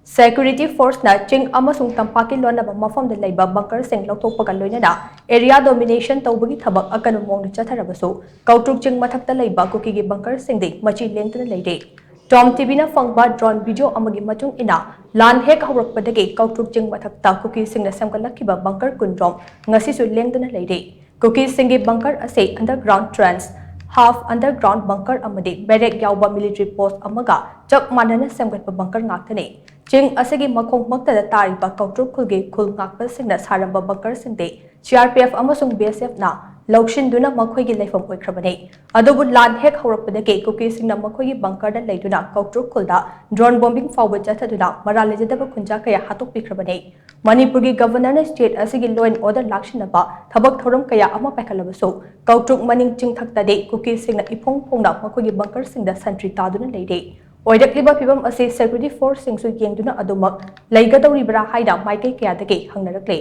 Security Force na Ching amasung Tampak LONNABA MAPHAM da LEIBA bunker Shing Louthokpagi Loinana area domination Tawbagi Thabak AKANBA Chatharabasu KOUTRUK Ching MATHAKTA LEIBA Kuki gi bunker Shing Di Machi Lengdana Leiri TOMTV na fangba drone video amagi matung ina lan hek haurakpadagi KOUTRUK Ching MATHAKTA Kuki Shing na samgalakiba bunker kundrom ngasisu Lengdana Leiri Kuki Shing gi bunker ase underground trans half underground bunker amadi barrack yauba military post amaga chak manana samgatpa bunker ngaktani Ching asagi makhong magtada tariba KOUTRUK khulgi khul ngakpa singna saramba bunker singde CRPF amasung BSF na laushinduna makhoigi leifam oikrabani adubu lan hek haurakpadagi Kuki singna makhoigi bunker da leiduna KOUTRUK khulda drone bombing fawba chathaduna maralejadaba khunja kaya hatokpikrabani Manipuri governor state asigi law and order lakshinaba thabak thoram kaya ama paikalabasu KOUTRUK maning ching thaktade Kuki singna ipong phongna makhoigi bunker singda sentry taduna leide Oidakliba pibam ase security force singsu yengduna adumak leigadawribra haida maikai kayadagi hangnarakle